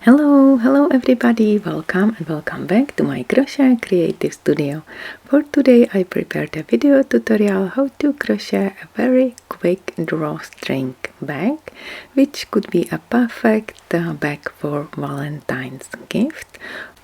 Hello everybody, welcome and welcome back to my crochet creative studio. For today I prepared a video tutorial how to crochet a very quick drawstring bag, which could be a perfect bag for Valentine's gift.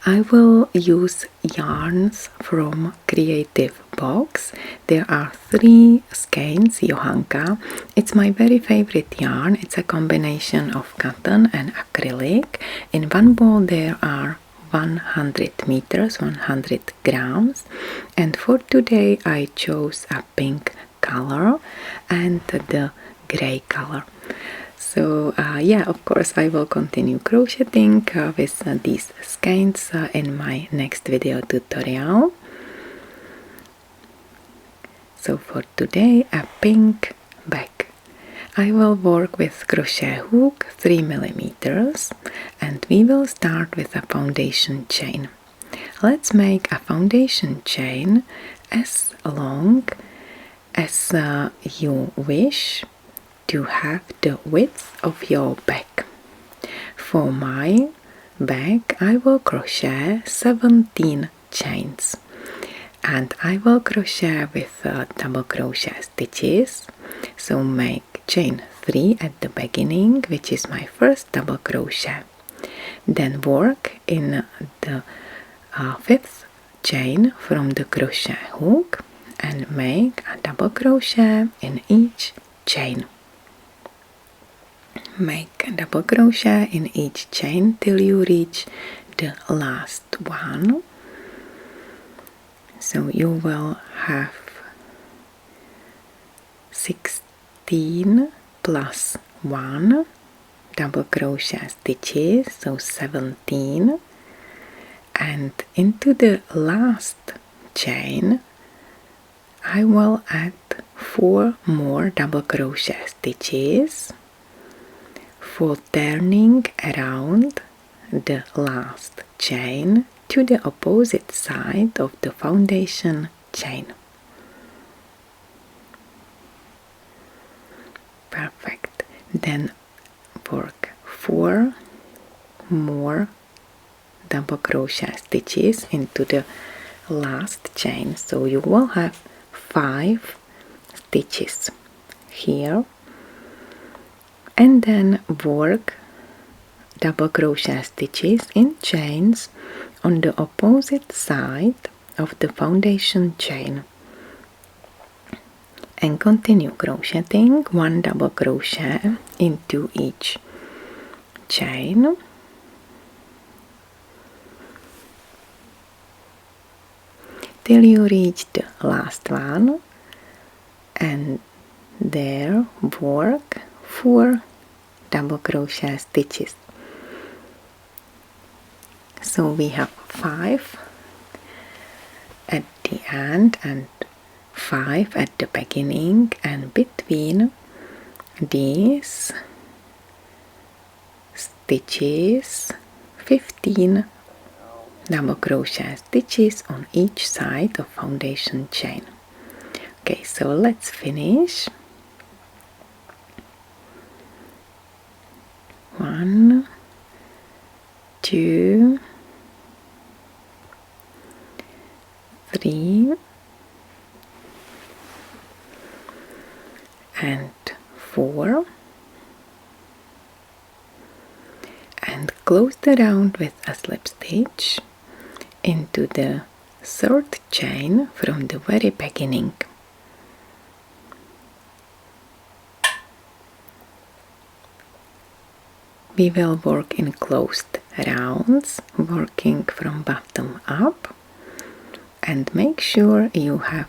I will use yarns from Creative Box. There are 3 skeins Johanka. It's my very favorite yarn. It's a combination of cotton and acrylic. In one ball there are 100 meters, 100 grams, and for today I chose a pink color and the gray color. So yeah, of course I will continue crocheting with these skeins in my next video tutorial. So for today, a pink bag. I will work with crochet hook 3 millimeters, and we will start with a foundation chain. Let's make a foundation chain as long as you wish to have the width of your bag. For my bag I will crochet 17 chains, and I will crochet with double crochet stitches. So make chain 3 at the beginning, which is my first double crochet. Then work in the 5th chain from the crochet hook and make a double crochet in each chain. Make a double crochet in each chain till you reach the last one. So you will have 16 plus 1 double crochet stitches, so 17, and into the last chain I will add 4 more double crochet stitches for turning around the last chain to the opposite side of the foundation chain. Perfect. Then work 4 more double crochet stitches into the last chain, so you will have 5 stitches here, and then work double crochet stitches in chains on the opposite side of the foundation chain, and continue crocheting 1 double crochet into each chain. Till you reach the last one, and there work 4 double crochet stitches. So we have 5 at the end and 5 at the beginning, and between these stitches 15 double crochet stitches on each side of foundation chain. Okay, so let's finish. 1, 2, 3, and 4, and close the round with a slip stitch into the 3rd chain from the very beginning. We will work in closed rounds, working from bottom up, and make sure you have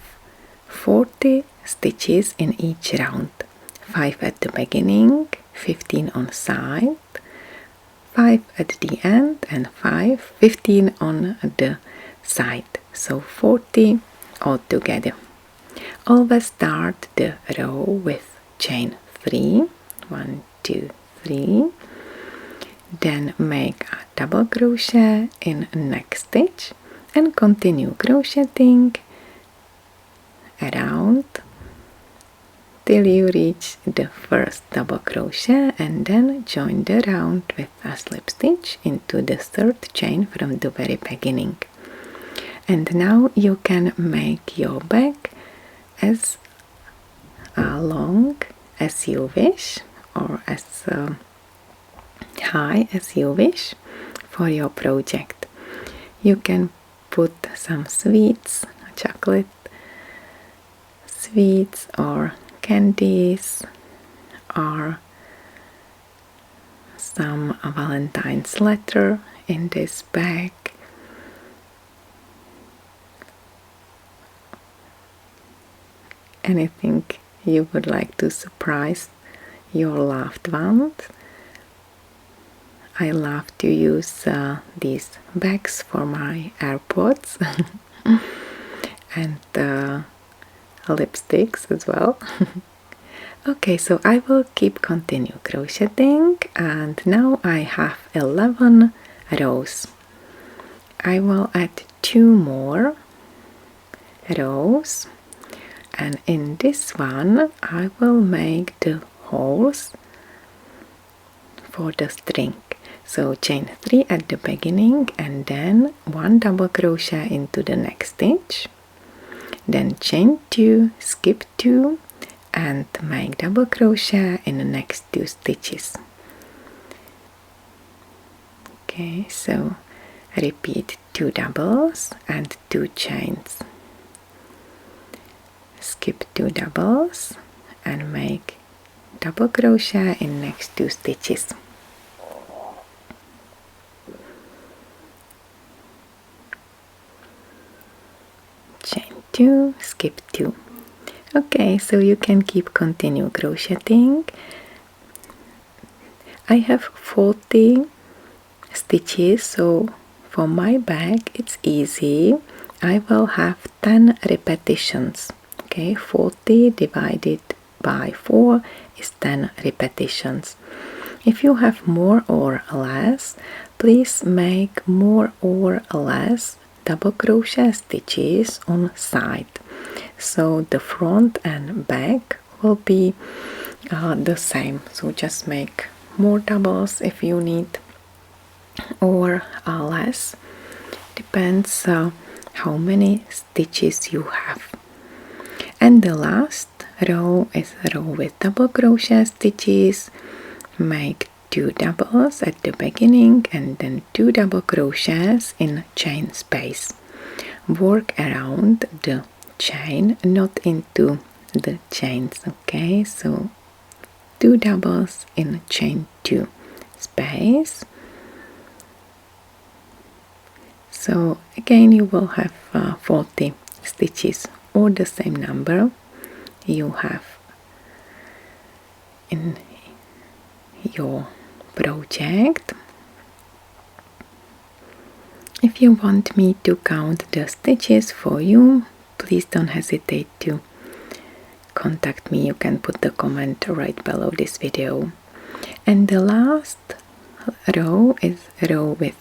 40 stitches in each round. 5 at the beginning, 15 on side, 5 at the end, and 15 on the side. So 40 altogether. Always start the row with chain 3, 1, 2, 3. Then make a double crochet in next stitch and continue crocheting around till you reach the first double crochet, and then join the round with a slip stitch into the third chain from the very beginning. And now you can make your bag as long as you wish, or as high as you wish for your project. You can put some sweets, chocolate sweets or candies, or some Valentine's letter in this bag. Anything you would like to surprise your loved ones. I love to use these bags for my AirPods and lipsticks as well. Okay, so I will keep continue crocheting, and now I have 11 rows. I will add 2 more rows, and in this one I will make the holes for the string. So chain 3 at the beginning, and then 1 double crochet into the next stitch, then chain 2, skip 2, and make double crochet in the next 2 stitches. Okay, so repeat 2 doubles and 2 chains, skip 2 doubles and make double crochet in next 2 stitches. Chain 2, skip 2. Okay, so you can keep continue crocheting. I have 40 stitches, so for my bag it's easy. I will have 10 repetitions. Okay, 40 divided by 4 is 10 repetitions. If you have more or less, please make more or less double crochet stitches on side, so the front and back will be the same. So just make more doubles if you need, or less, depends how many stitches you have. And the last row is a row with double crochet stitches. Make 2 doubles at the beginning and then 2 double crochets in chain space. Work around the chain, not into the chains. Okay, so 2 doubles in chain 2 space. So again you will have 40 stitches, or the same number you have in your project. If you want me to count the stitches for you, please don't hesitate to contact me. You can put the comment right below this video. And the last row is a row with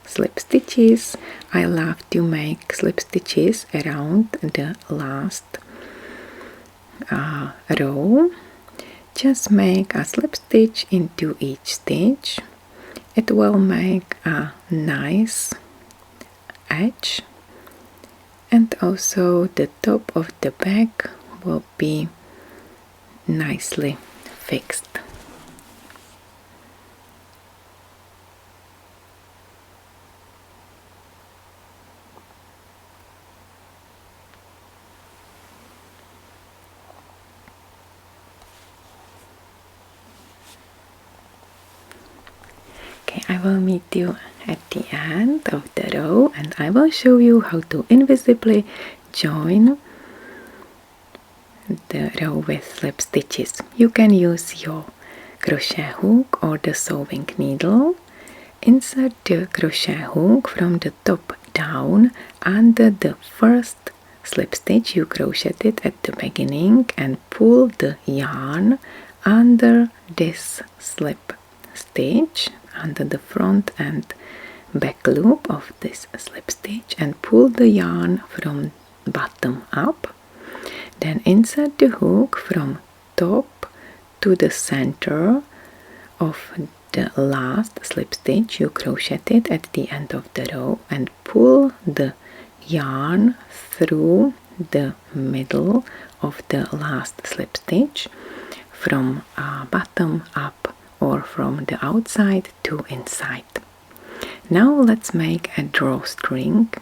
slip stitches. I love to make slip stitches around the last row. Just make a slip stitch into each stitch. It will make a nice edge, and also the top of the bag will be nicely fixed. I will meet you at the end of the row, and I will show you how to invisibly join the row with slip stitches. You can use your crochet hook or the sewing needle. Insert the crochet hook from the top down under the first slip stitch you crocheted at the beginning, and pull the yarn under this slip stitch, under the front and back loop of this slip stitch, and pull the yarn from bottom up. Then insert the hook from top to the center of the last slip stitch you crocheted at the end of the row and pull the yarn through the middle of the last slip stitch from bottom up or from the outside to inside. Now let's make a drawstring.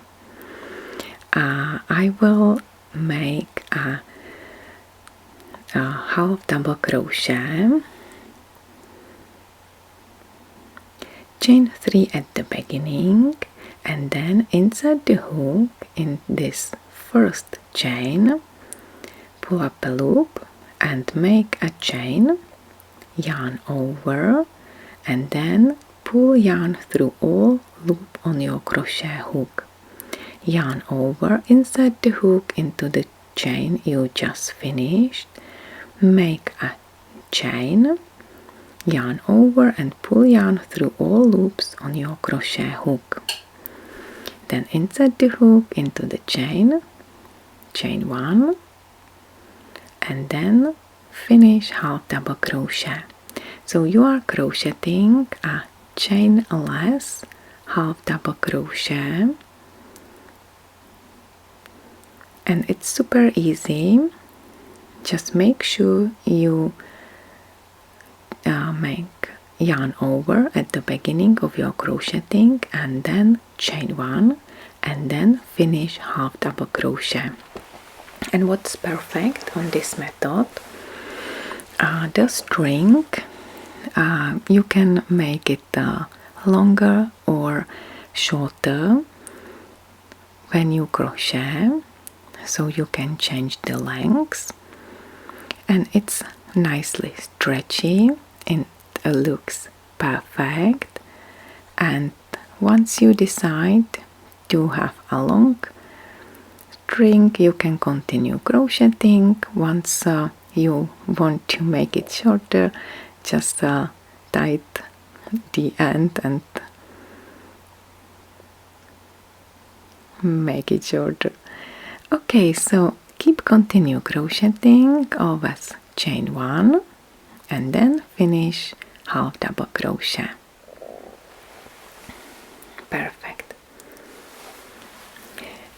I will make a half double crochet, chain 3 at the beginning, and then inside the hook in this first chain pull up a loop and make a chain, yarn over, and then pull yarn through all loop on your crochet hook, yarn over inside the hook into the chain you just finished, make a chain, yarn over and pull yarn through all loops on your crochet hook, then inside the hook into the chain, chain 1, and then finish half double crochet. So you are crocheting a chainless half double crochet, and it's super easy. Just make sure you make yarn over at the beginning of your crocheting and then chain 1 and then finish half double crochet. And what's perfect on this method, the string, you can make it longer or shorter when you crochet, so you can change the lengths, and it's nicely stretchy and it looks perfect. And once you decide to have a long string, you can continue crocheting. Once you want to make it shorter, just tie the end and make it shorter. Okay, so continue crocheting, always chain 1 and then finish half double crochet. Perfect.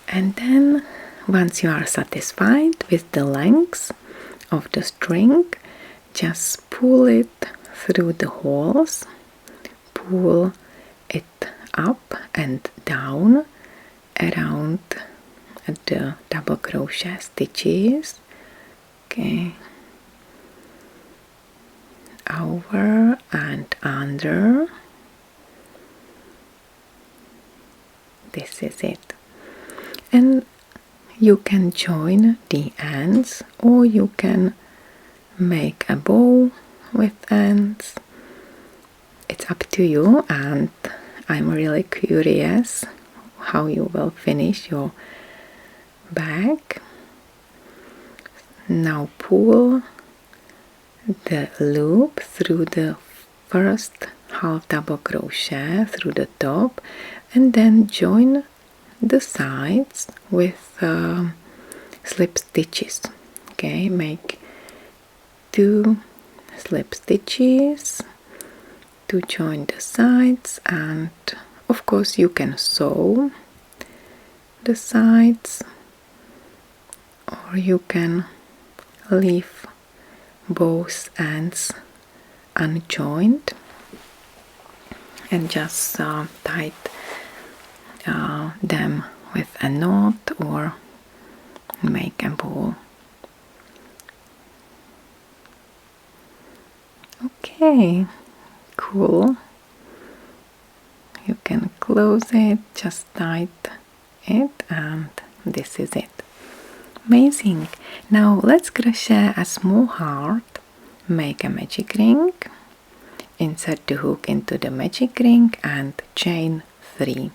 And then once you are satisfied with the length of the string, just pull it through the holes, pull it up and down around the double crochet stitches. Okay, over and under. This is it. And you can join the ends, or you can make a bow with ends. It's up to you, and I'm really curious how you will finish your bag. Now pull the loop through the first half double crochet through the top and then join the sides with slip stitches. Okay, make 2 slip stitches to join the sides, and of course you can sew the sides, or you can leave both ends unjoined and just tie them with a knot or make a ball. Okay, cool. You can close it, just tie it, and this is it. Amazing. Now let's crochet a small heart, make a magic ring, insert the hook into the magic ring and chain 3.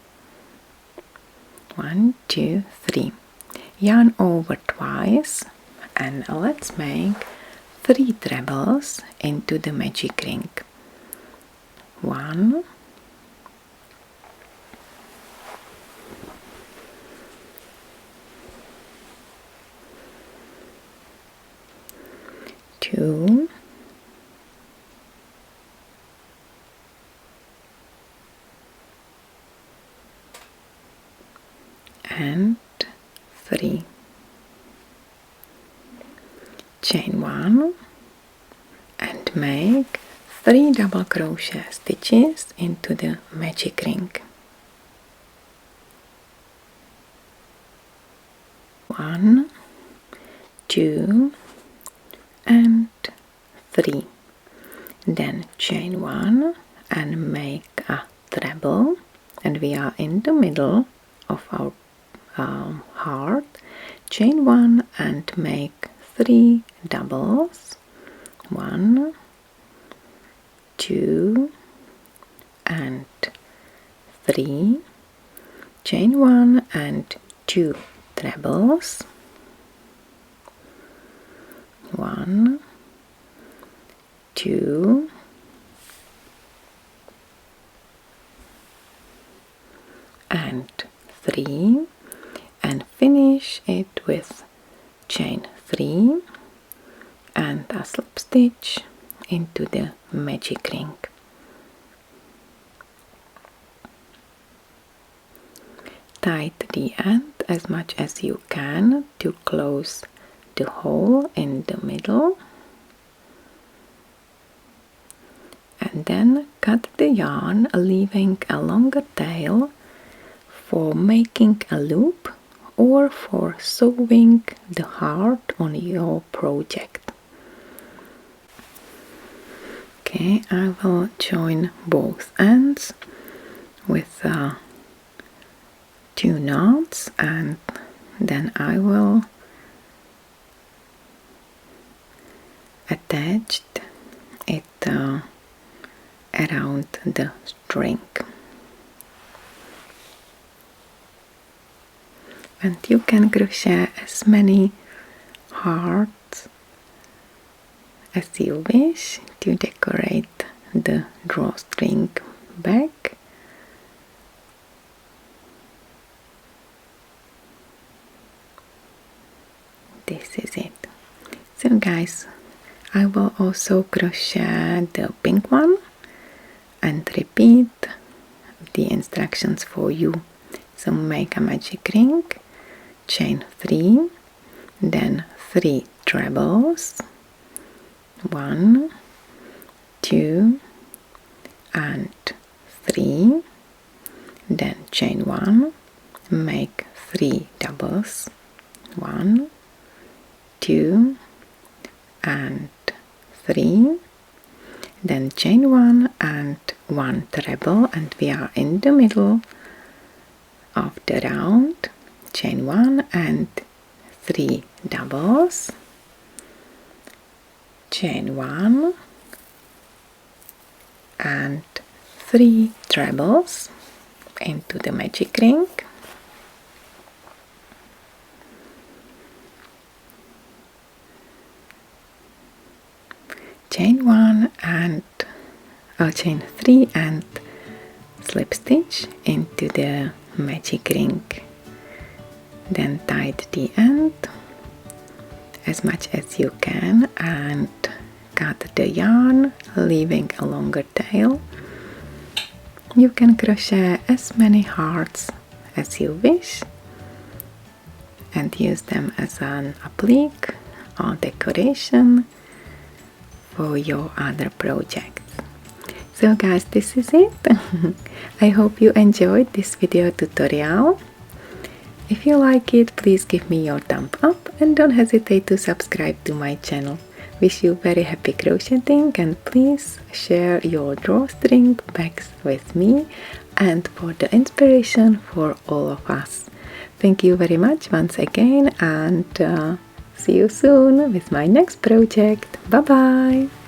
1, 2, 3. Yarn over twice, and let's make 3 trebles into the magic ring. 1, 2, 2 and 3. Chain 1 and make 3 double crochet stitches into the magic ring. 1, 2 and 3. Then chain 1 and make a treble, and we are in the middle of our heart. Chain 1 and make 3 doubles. 1, 2 and 3. Chain 1 and 2 trebles. 1, 2 and 3, and finish it with chain 3 and a slip stitch into the magic ring. Tighten the end as much as you can to close the hole in the middle, and then cut the yarn, leaving a longer tail for making a loop or for sewing the heart on your project. Okay, I will join both ends with 2 knots, and then I will attach it around the string. And you can crochet as many hearts as you wish to decorate the drawstring back. This is it. So guys, I will also crochet the pink one and repeat the instructions for you. So make a magic ring, chain 3, then 3 trebles, 1, 2 and 3, then chain 1, make 3 doubles, 1, 2 and 3, then chain 1 and 1 treble, and we are in the middle of the round. Chain 1 and 3 doubles, chain 1 and 3 trebles into the magic ring, chain 1 and chain 3 and slip stitch into the magic ring. Then tie the end as much as you can and cut the yarn, leaving a longer tail. You can crochet as many hearts as you wish and use them as an applique or decoration for your other projects. So guys, this is it. I hope you enjoyed this video tutorial. If you like it, please give me your thumb up and don't hesitate to subscribe to my channel. Wish you very happy crocheting, and please share your drawstring bags with me and for the inspiration for all of us. Thank you very much once again, and see you soon with my next project. Bye bye!